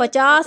50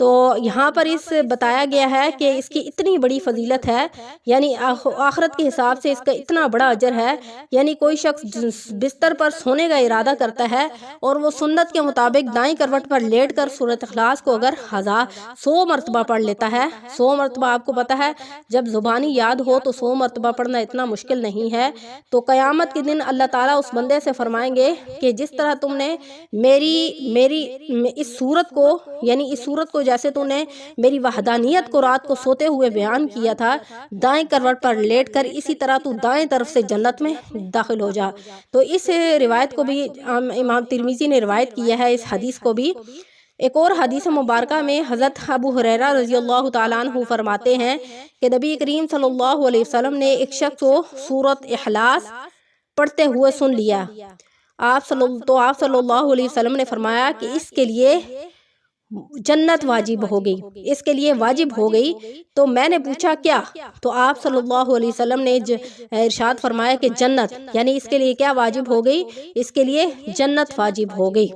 تو یہاں پر اس بتایا گیا ہے کہ اس کی اتنی بڑی فضیلت ہے، یعنی آخرت کے حساب سے اس کا اتنا بڑا اجر ہے، یعنی کوئی شخص بستر پر سونے کا ارادہ کرتا ہے اور وہ سنت کے مطابق دائیں کروٹ پر لیٹ کر سورۃ اخلاص کو اگر 100 مرتبہ پڑھ لیتا ہے، 100 مرتبہ آپ کو پتہ ہے جب زبانی یاد ہو تو 100 مرتبہ پڑھنا اتنا مشکل نہیں ہے، تو قیامت کے دن اللہ تعالیٰ اس بندے سے فرمائیں گے کہ جس طرح تم نے میری اس صورت کو، یعنی اس صورت کو جیسے تو نے میری وحدانیت کو رات کو سوتے ہوئے بیان کیا تھا دائیں کروٹ پر لیٹ کر، اسی طرح تو دائیں طرف سے جنت میں داخل ہو جا۔ تو اس روایت کو بھی امام ترمذی نے روایت کیا ہے، اس حدیث کو بھی۔ ایک اور حدیث مبارکہ میں حضرت ابو ہریرہ رضی اللہ تعالیٰ عنہ فرماتے ہیں کہ نبی کریم صلی اللہ علیہ وسلم نے ایک شخص کو سورۃ اخلاص پڑھتے ہوئے سن لیا، آپ صلی اللہ علیہ وسلم نے فرمایا کہ اس کے لیے جنت واجب ہو گئی، اس کے لیے واجب ہو گئی۔ تو میں نے پوچھا کیا؟ تو آپ صلی اللہ علیہ وسلم نے ارشاد فرمایا کہ جنت، یعنی اس کے لیے کیا واجب ہو گئی؟ اس کے لیے جنت واجب ہو گئی۔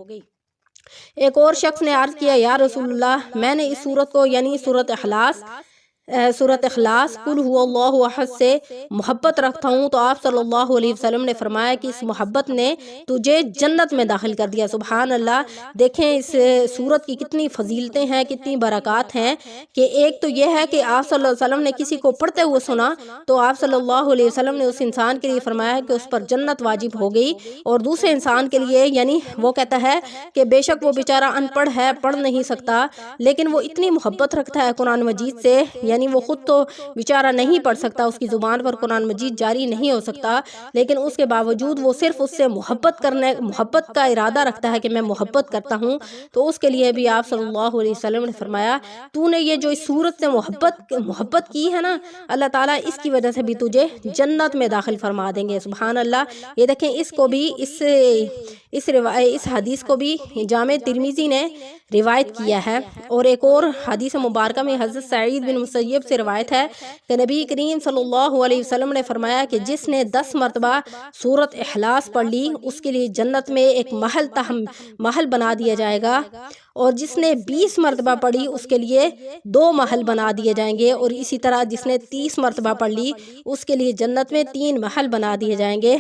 ایک اور شخص نے عرض کیا یا رسول اللہ، میں نے اس سورت کو یعنی سورۃ اخلاص قل هو اللہ احد سے محبت رکھتا ہوں، تو آپ صلی اللہ علیہ وسلم نے فرمایا کہ اس محبت نے تجھے جنت میں داخل کر دیا۔ سبحان اللہ، دیکھیں اس سورت کی کتنی فضیلتیں ہیں، کتنی برکات ہیں، کہ ایک تو یہ ہے کہ آپ صلی اللہ علیہ وسلم نے کسی کو پڑھتے ہوئے سنا تو آپ صلی اللہ علیہ وسلم نے اس انسان کے لیے فرمایا کہ اس پر جنت واجب ہو گئی، اور دوسرے انسان کے لیے یعنی وہ کہتا ہے کہ بے شک وہ بیچارہ ان پڑھ ہے، پڑھ نہیں سکتا، لیکن وہ اتنی محبت رکھتا ہے قرآن مجید سے، یعنی وہ خود تو بیچارہ نہیں پڑھ سکتا، اس کی زبان پر قرآن مجید جاری نہیں ہو سکتا، لیکن اس کے باوجود وہ صرف اس سے محبت کا ارادہ رکھتا ہے کہ میں محبت کرتا ہوں، تو اس کے لیے بھی آپ صلی اللہ علیہ وسلم نے فرمایا تو نے یہ جو اس صورت سے محبت کی ہے نا، اللہ تعالیٰ اس کی وجہ سے بھی تجھے جنت میں داخل فرما دیں گے۔ سبحان اللہ، یہ دیکھیں اس کو بھی اس حدیث کو بھی جامع ترمذی نے روایت کیا ہے۔ اور ایک اور حدیث مبارکہ میں حضرت سعید بن مسیب سے روایت ہے کہ نبی کریم صلی اللہ علیہ وسلم نے فرمایا کہ جس نے 10 مرتبہ سورۃ اخلاص پڑھ لی اس کے لیے جنت میں ایک محل بنا دیا جائے گا، اور جس نے 20 مرتبہ پڑھی اس کے لیے 2 محل بنا دیے جائیں گے، اور اسی طرح جس نے 30 مرتبہ پڑھ لی اس کے لیے جنت میں 3 محل بنا دیے جائیں گے۔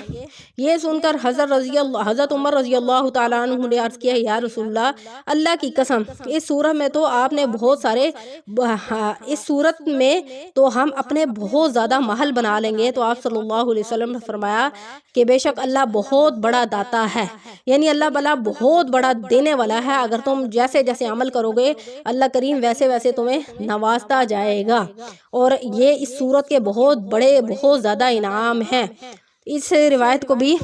یہ سن کر حضرت عمر رضی اللہ تعالیٰ عنہ نے عرض کیا یا رسول اللہ کی قسم، اس صورت میں تو آپ نے اس صورت میں تو ہم اپنے بہت زیادہ محل بنا لیں گے۔ تو آپ صلی اللہ علیہ وسلم نے فرمایا کہ بے شک اللہ بہت بڑا داتا ہے، یعنی اللہ بلا بہت بڑا دینے والا ہے، اگر تم جیسے جیسے عمل کرو گے اللہ کریم ویسے ویسے تمہیں نوازتا جائے گا، اور یہ اس صورت کے بہت زیادہ انعام ہیں۔ اس روایت کو بھی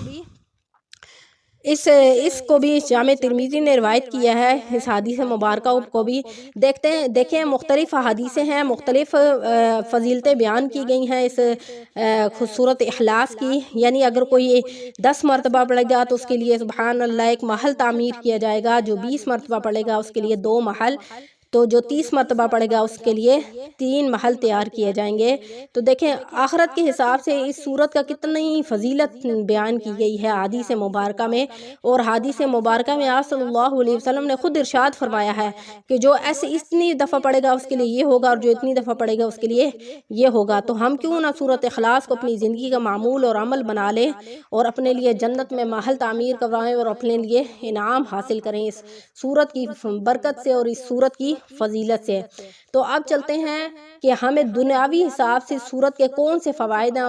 اس کو بھی جامع ترمذی نے روایت کیا ہے، اس حدیث مبارکہ کو بھی دیکھیں مختلف حدیثیں ہیں، مختلف فضیلتیں بیان کی گئی ہیں اس سورۃ اخلاص کی، یعنی اگر کوئی 10 مرتبہ پڑھے گا تو اس کے لیے سبحان اللہ ایک محل تعمیر کیا جائے گا، جو 20 مرتبہ پڑھے گا اس کے لیے 2 محل، تو جو 30 مرتبہ پڑھے گا اس کے لیے 3 محل تیار کیے جائیں گے۔ تو دیکھیں آخرت کے حساب سے اس صورت کا کتنی فضیلت بیان کی گئی ہے حدیث مبارکہ میں، اور حدیث مبارکہ میں آپ صلی اللہ علیہ وسلم نے خود ارشاد فرمایا ہے کہ جو اتنی دفعہ پڑھے گا اس کے لیے یہ ہوگا، اور جو اتنی دفعہ پڑھے گا اس کے لیے یہ ہوگا۔ تو ہم کیوں نہ سورۃ اخلاص کو اپنی زندگی کا معمول اور عمل بنا لیں، اور اپنے لیے جنت میں محل تعمیر کروائیں، اور اپنے لیے انعام حاصل کریں اس سورت کی برکت سے اور اس سورت کی فضیلت سے۔ تو اب چلتے ہیں کہ ہمیں دنیاوی حساب سے سورت کے کون سے فوائد ہیں،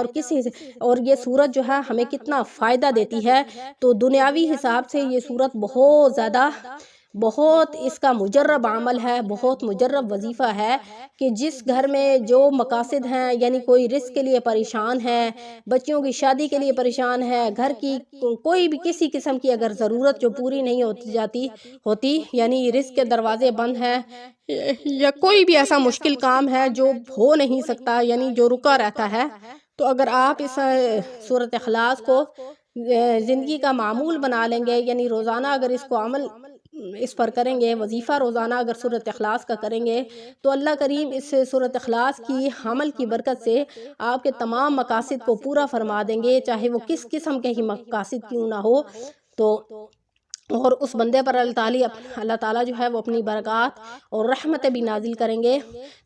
اور یہ سورت جو ہے ہمیں کتنا فائدہ دیتی ہے۔ تو دنیاوی حساب سے یہ سورت بہت اس کا مجرب عمل ہے، بہت مجرب وظیفہ ہے، کہ جس گھر میں جو مقاصد ہیں، یعنی کوئی رزق کے لیے پریشان ہے، بچوں کی شادی کے لیے پریشان ہے، گھر کی کوئی بھی کسی قسم کی اگر ضرورت جو پوری نہیں ہوتی، یعنی رزق کے دروازے بند ہیں، یا کوئی بھی ایسا مشکل کام ہے جو ہو نہیں سکتا، یعنی جو رکا رہتا ہے، تو اگر آپ اس سورۃ اخلاص کو زندگی کا معمول بنا لیں گے، یعنی روزانہ اگر اس کو عمل اس پر کریں گے، وظیفہ روزانہ اگر سورۃ اخلاص کا کریں گے، تو اللہ کریم اس سورۃ اخلاص کی عمل کی برکت سے آپ کے تمام مقاصد کو پورا فرما دیں گے، چاہے وہ کس قسم کے ہی مقاصد کیوں نہ ہو۔ تو اور اس بندے پر اللہ تعالیٰ جو ہے وہ اپنی برکات اور رحمتیں بھی نازل کریں گے۔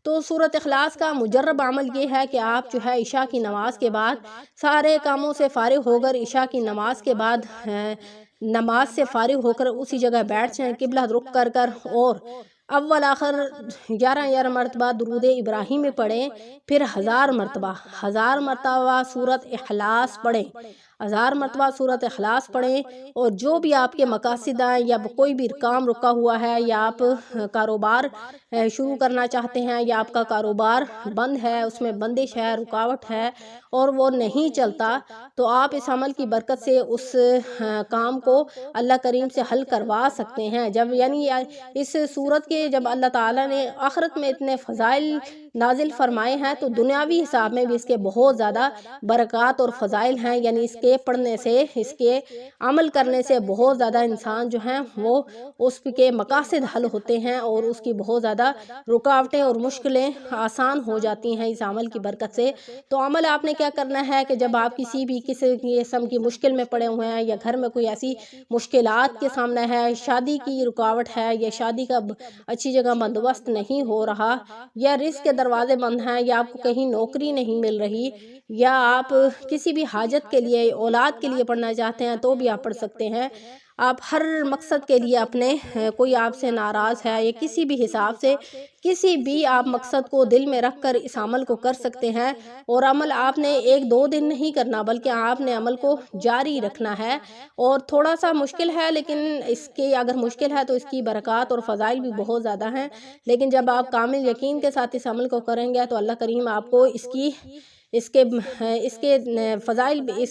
تو سورۃ اخلاص کا مجرب عمل یہ ہے کہ آپ جو ہے عشاء کی نماز کے بعد سارے کاموں سے فارغ ہو کر عشاء کی نماز کے بعد نماز سے فارغ ہو کر اسی جگہ بیٹھ جائیں، قبلہ رخ کر اور اول آخر 11 مرتبہ درود ابراہیمی پڑھیں، پھر 1000 مرتبہ سورۃ اخلاص پڑھیں، 1000 مرتبہ سورۃ اخلاص پڑھیں۔ اور جو بھی آپ کے مقاصد ہیں یا کوئی بھی کام رکا ہوا ہے یا آپ کاروبار شروع کرنا چاہتے ہیں یا آپ کا کاروبار بند ہے، اس میں بندش ہے، رکاوٹ ہے اور وہ نہیں چلتا، تو آپ اس عمل کی برکت سے اس کام کو اللہ کریم سے حل کروا سکتے ہیں۔ جب یعنی اس صورت کے جب اللہ تعالیٰ نے آخرت میں اتنے فضائل نازل فرمائے ہیں تو دنیاوی حساب میں بھی اس کے بہت زیادہ برکات اور فضائل ہیں، یعنی اس کے پڑھنے سے، اس کے عمل کرنے سے بہت زیادہ انسان جو ہیں وہ اس کے مقاصد حل ہوتے ہیں اور اس کی بہت زیادہ رکاوٹیں اور مشکلیں آسان ہو جاتی ہیں اس عمل کی برکت سے۔ تو عمل آپ نے کیا کرنا ہے کہ جب آپ کسی قسم کی مشکل میں پڑے ہوئے ہیں یا گھر میں کوئی ایسی مشکلات کے سامنے ہے، شادی کی رکاوٹ ہے یا شادی کا اچھی جگہ بندوبست نہیں ہو رہا یا رزق کے دروازے بند ہیں یا آپ کو کہیں نوکری نہیں مل رہی یا آپ کسی بھی حاجت کے لیے، اولاد کے لیے پڑھنا چاہتے ہیں تو بھی آپ پڑھ سکتے ہیں۔ آپ ہر مقصد کے لیے اپنے کوئی آپ سے ناراض ہے یا کسی بھی حساب سے کسی بھی آپ مقصد کو دل میں رکھ کر اس عمل کو کر سکتے ہیں۔ اور عمل آپ نے 1-2 دن نہیں کرنا بلکہ آپ نے عمل کو جاری رکھنا ہے، اور تھوڑا سا مشکل ہے لیکن اس کے اگر مشکل ہے تو اس کی برکات اور فضائل بھی بہت زیادہ ہیں، لیکن جب آپ کامل یقین کے ساتھ اس عمل کو کریں گے تو اللہ کریم آپ کو اس کے فضائل بھی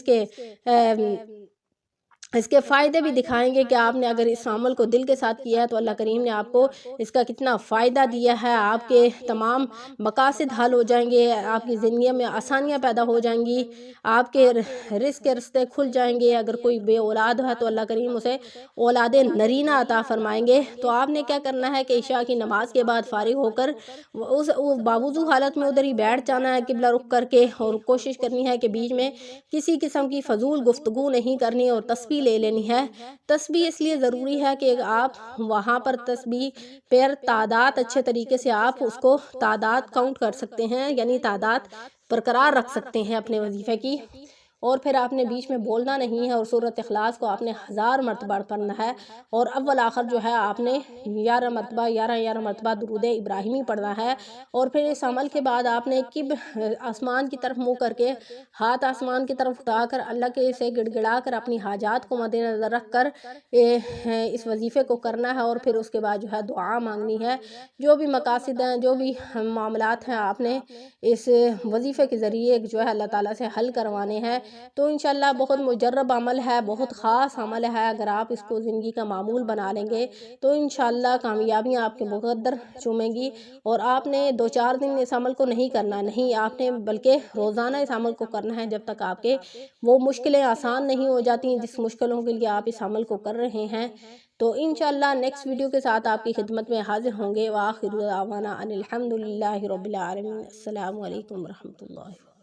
اس کے فائدے بھی دکھائیں گے کہ آپ نے اگر اس عمل کو دل کے ساتھ کیا ہے تو اللہ کریم نے آپ کو اس کا کتنا فائدہ دیا ہے۔ آپ کے تمام مقاصد حل ہو جائیں گے، آپ کی زندگی میں آسانیاں پیدا ہو جائیں گی، آپ کے رزق کے رستے کھل جائیں گے۔ اگر کوئی بے اولاد ہے تو اللہ کریم اسے اولاد نرینہ عطا فرمائیں گے۔ تو آپ نے کیا کرنا ہے کہ عشاء کی نماز کے بعد فارغ ہو کر اس باوضو حالت میں ادھر ہی بیٹھ جانا ہے قبلہ رخ کر کے، اور کوشش کرنی ہے کہ بیچ میں کسی قسم کی فضول گفتگو نہیں کرنی اور تسبیح لے لینی ہے۔ تسبیح اس لیے ضروری ہے کہ آپ وہاں پر تسبیح پھر تعداد اچھے طریقے سے آپ اس کو تعداد کاؤنٹ کر سکتے ہیں، یعنی تعداد برقرار رکھ سکتے ہیں اپنے وظیفے کی، اور پھر آپ نے بیچ میں بولنا نہیں ہے، اور سورۃ اخلاص کو آپ نے 1000 مرتبہ پڑھنا ہے، اور اول آخر جو ہے آپ نے 11 مرتبہ درود ابراہیمی پڑھنا ہے۔ اور پھر اس عمل کے بعد آپ نے آسمان کی طرف منہ کر کے ہاتھ آسمان کی طرف اٹھا کر اللہ کے سے گڑ گڑا کر اپنی حاجات کو مد نظر رکھ کر اس وظیفے کو کرنا ہے، اور پھر اس کے بعد جو ہے دعا مانگنی ہے۔ جو بھی مقاصد ہیں، جو بھی معاملات ہیں، آپ نے اس وظیفے کے ذریعے جو ہے اللہ تعالیٰ سے حل کروانے ہیں۔ تو انشاءاللہ بہت مجرب عمل ہے، بہت خاص عمل ہے، اگر آپ اس کو زندگی کا معمول بنا لیں گے تو انشاءاللہ کامیابیاں آپ کے مقدر چومیں گی۔ اور آپ نے 2-4 دن اس عمل کو نہیں کرنا، نہیں، آپ نے بلکہ روزانہ اس عمل کو کرنا ہے جب تک آپ کے وہ مشکلیں آسان نہیں ہو جاتی جس مشکلوں کے لیے آپ اس عمل کو کر رہے ہیں۔ تو انشاءاللہ نیکسٹ ویڈیو کے ساتھ آپ کی خدمت میں حاضر ہوں گے۔ وآخر دعوانا ان الحمدللہ رب العالمین۔ السلام علیکم ورحمۃ اللہ۔